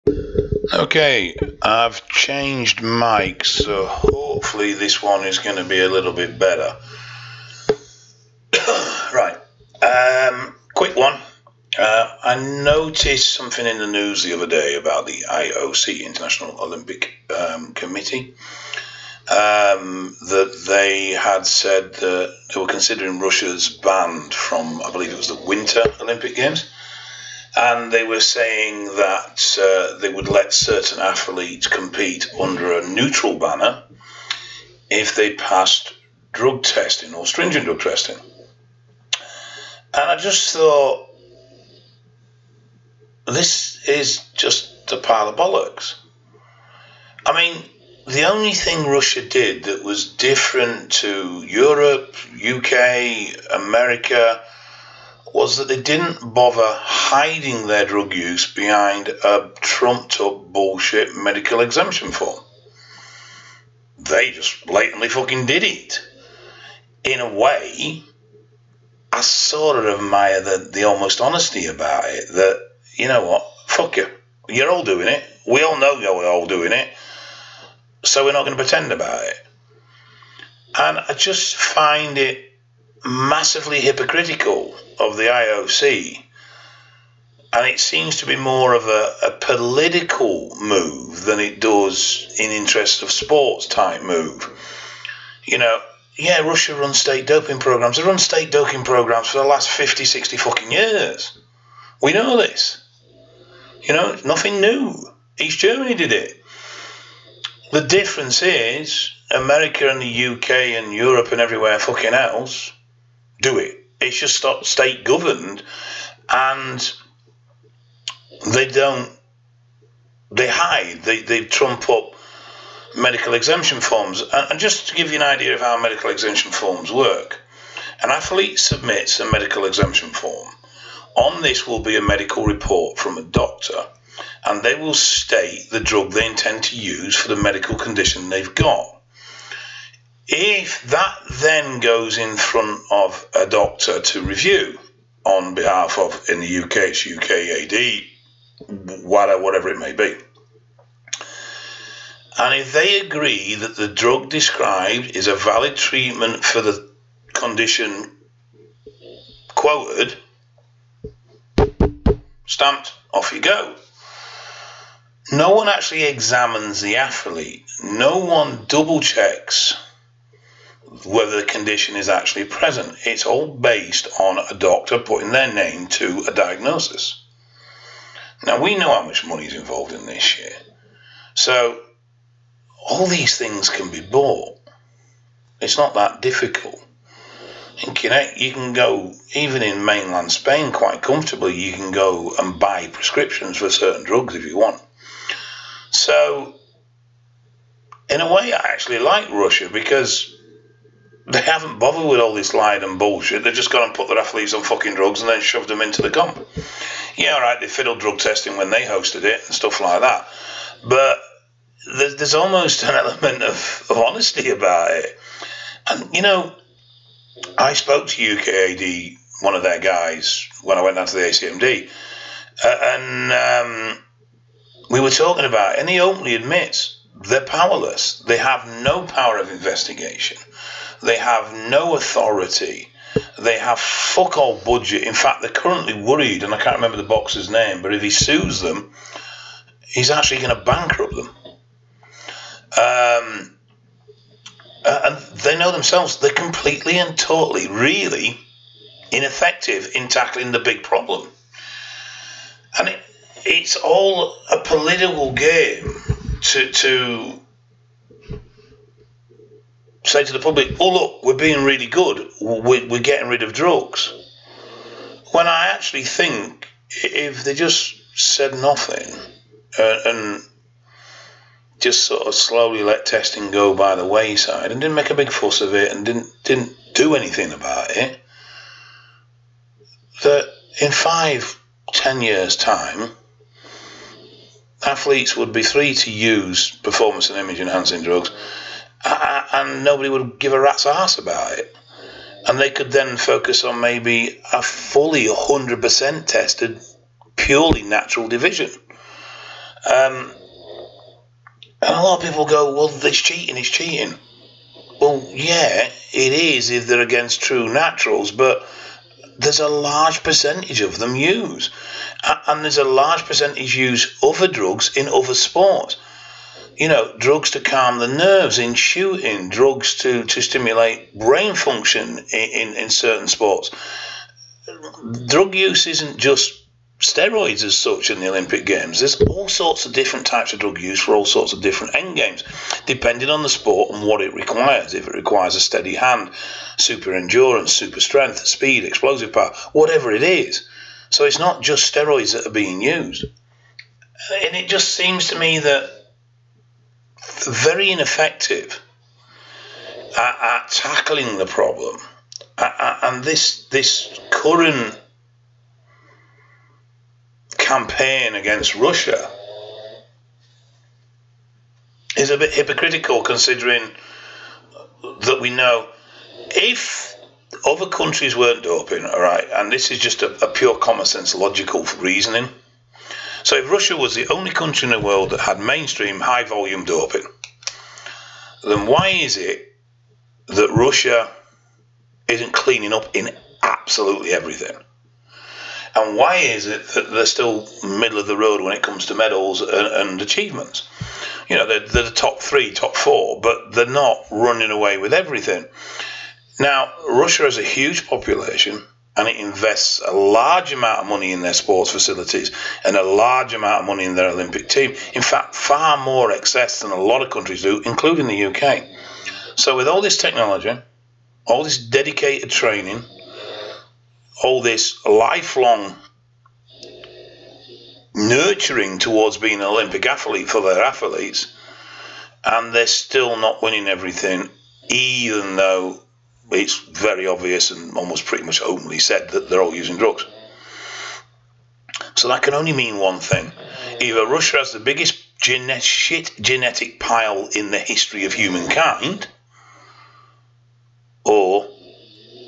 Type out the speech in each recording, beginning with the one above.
Okay, I've changed mics, so hopefully this one is going to be a little bit better. Right, quick one. I noticed something in the news the other day about the IOC, International Olympic Committee, that they had said that they were considering Russia's ban from, I believe it was the Winter Olympic Games. And they were saying that they would let certain athletes compete under a neutral banner if they passed drug testing or stringent drug testing. And I just thought, this is just a pile of bollocks. I mean, the only thing Russia did that was different to Europe, UK, America, was that they didn't bother hiding their drug use behind a trumped-up bullshit medical exemption form. They just blatantly fucking did it. In a way, I sort of admire the almost honesty about it, that, you know what, fuck you. You're all doing it. We all know you're all doing it. So we're not going to pretend about it. And I just find it massively hypocritical of the IOC, and it seems to be more of a political move than it does in interest of sports type move. You know, yeah, Russia runs state doping programs. They run state doping programs for the last 50, 60 fucking years. We know this. You know, nothing new. East Germany did it. The difference is America and the UK and Europe and everywhere fucking else do it. It's just state governed, and they hide, they trump up medical exemption forms. And just to give you an idea of how medical exemption forms work, an athlete submits a medical exemption form. On this will be a medical report from a doctor, and they will state the drug they intend to use for the medical condition they've got. If that then goes in front of a doctor to review on behalf of, in the UK, it's UKAD, whatever it may be, and if they agree that the drug described is a valid treatment for the condition quoted, stamped, off you go. No one actually examines the athlete. No one double checks whether the condition is actually present. It's all based on a doctor putting their name to a diagnosis. Now, we know how much money is involved in this shit. So, all these things can be bought. It's not that difficult. You can go, even in mainland Spain quite comfortably, you can go and buy prescriptions for certain drugs if you want. So, in a way, I actually like Russia, because they haven't bothered with all this lying and bullshit. They've just gone and put their athletes on fucking drugs and then shoved them into the comp. Yeah, all right, they fiddled drug testing when they hosted it and stuff like that. But there's almost an element of honesty about it. And, you know, I spoke to UKAD, one of their guys, when I went down to the ACMD, and we were talking about it, and he openly admits they're powerless. They have no power of investigation. They have no authority. They have fuck all budget. In fact, they're currently worried, and I can't remember the boxer's name, but if he sues them, he's actually going to bankrupt them. And they know themselves, they're completely and totally, really ineffective in tackling the big problem. And it's all a political game to say to the public, oh look, we're being really good, we're getting rid of drugs. When I actually think, if they just said nothing and just sort of slowly let testing go by the wayside and didn't make a big fuss of it and didn't do anything about it, that in 5-10 years' time, athletes would be free to use performance and image enhancing drugs, and nobody would give a rat's arse about it. And they could then focus on maybe a fully 100% tested, purely natural division. And a lot of people go, well, it's cheating. Well, yeah, it is if they're against true naturals, but there's a large percentage of them use. And there's a large percentage use other drugs in other sports. You know, drugs to calm the nerves in shooting, drugs to stimulate brain function in certain sports. Drug use isn't just steroids as such in the Olympic Games. There's all sorts of different types of drug use for all sorts of different end games, depending on the sport and what it requires. If it requires a steady hand, super endurance, super strength, speed, explosive power, whatever it is. So it's not just steroids that are being used. And it just seems to me that very ineffective at tackling the problem. And this current campaign against Russia is a bit hypocritical, considering that we know if other countries weren't doping, all right, and this is just a pure common sense logical reasoning. So if Russia was the only country in the world that had mainstream high volume doping, then why is it that Russia isn't cleaning up in absolutely everything? And why is it that they're still middle of the road when it comes to medals and achievements? You know, they're the top 3, top 4, but they're not running away with everything. Now, Russia has a huge population, and it invests a large amount of money in their sports facilities and a large amount of money in their Olympic team. In fact, far more excess than a lot of countries do, including the UK. So with all this technology, all this dedicated training, all this lifelong nurturing towards being an Olympic athlete for their athletes, and they're still not winning everything, even though it's very obvious and almost pretty much openly said that they're all using drugs. So that can only mean one thing. Either Russia has the biggest genetic pile in the history of humankind, or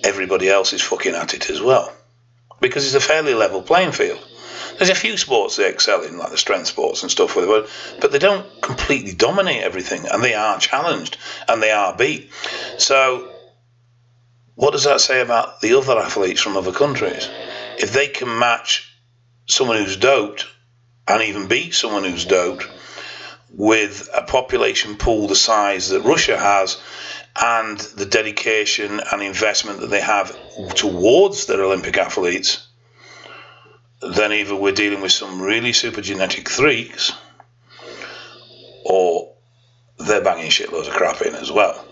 everybody else is fucking at it as well, because it's a fairly level playing field. There's a few sports they excel in, like the strength sports and stuff, but they don't completely dominate everything, and they are challenged and they are beat. So what does that say about the other athletes from other countries? If they can match someone who's doped and even beat someone who's doped with a population pool the size that Russia has, and the dedication and investment that they have towards their Olympic athletes, then either we're dealing with some really super genetic freaks, or they're banging shitloads of crap in as well.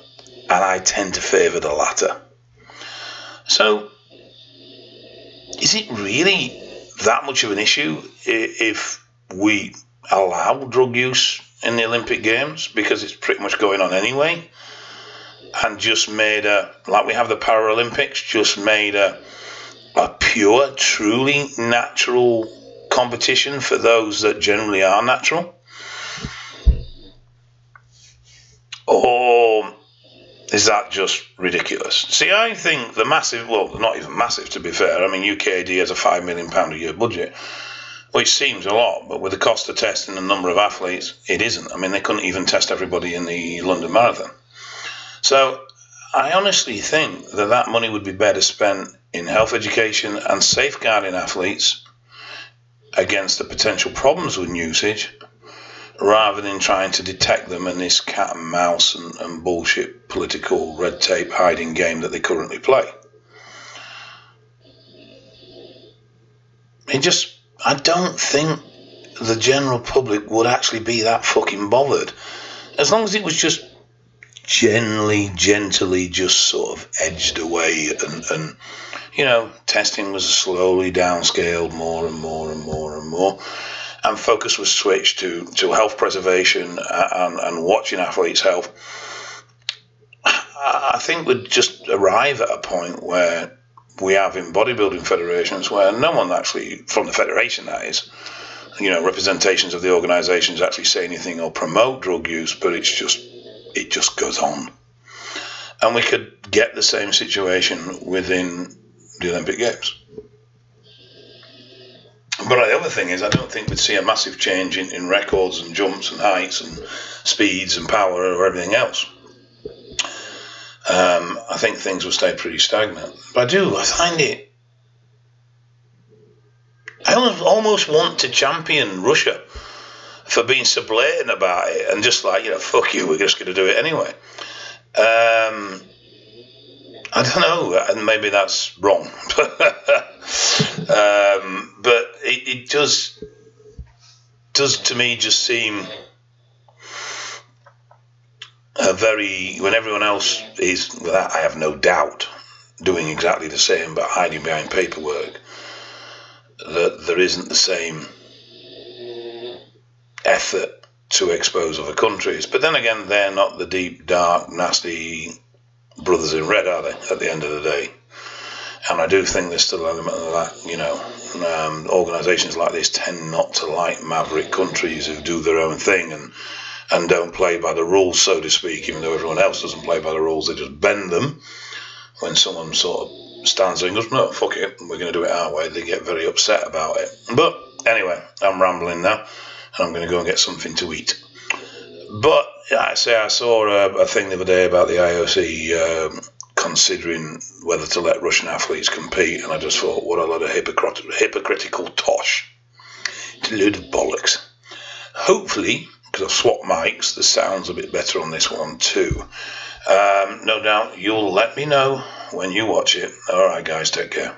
And I tend to favour the latter. So, is it really that much of an issue if we allow drug use in the Olympic Games? Because it's pretty much going on anyway. And just made like we have the Paralympics, just made a pure, truly natural competition for those that generally are natural? Or is that just ridiculous? See, I think the massive, well, not even massive to be fair, I mean, UKAD has a £5 million a year budget, which seems a lot, but with the cost of testing the number of athletes, it isn't. I mean, they couldn't even test everybody in the London Marathon. So I honestly think that money would be better spent in health education and safeguarding athletes against the potential problems with usage, rather than trying to detect them in this cat and mouse and bullshit political red tape hiding game that they currently play. I don't think the general public would actually be that fucking bothered, as long as it was just gently just sort of edged away, and you know, testing was slowly downscaled more and more, and focus was switched to health preservation and watching athletes' health. I think we'd just arrive at a point where we have in bodybuilding federations where no one actually, from the federation that is, you know, representations of the organisations actually say anything or promote drug use, but it just goes on. And we could get the same situation within the Olympic Games. But the other thing is, I don't think we'd see a massive change in records and jumps and heights and speeds and power or everything else. I think things will stay pretty stagnant. But I find it... I almost want to champion Russia for being so blatant about it and just like, fuck you, we're just going to do it anyway. I don't know, and maybe that's wrong. But it does to me just seem when everyone else is, I have no doubt, doing exactly the same but hiding behind paperwork, that there isn't the same effort to expose other countries. But then again, they're not the deep, dark, nasty brothers in red, are they, at the end of the day? And I do think there's still an element of that, organisations like this tend not to like maverick countries who do their own thing and don't play by the rules, so to speak, even though everyone else doesn't play by the rules. They just bend them. When someone sort of stands there and goes, no, fuck it, we're going to do it our way, they get very upset about it. But anyway, I'm rambling now, and I'm going to go and get something to eat. But I saw a thing the other day about the IOC considering whether to let Russian athletes compete, and I just thought, what a lot of hypocritical tosh. It's a load of bollocks. Hopefully, because I've swapped mics, the sound's a bit better on this one too. No doubt you'll let me know when you watch it. Alright guys, take care.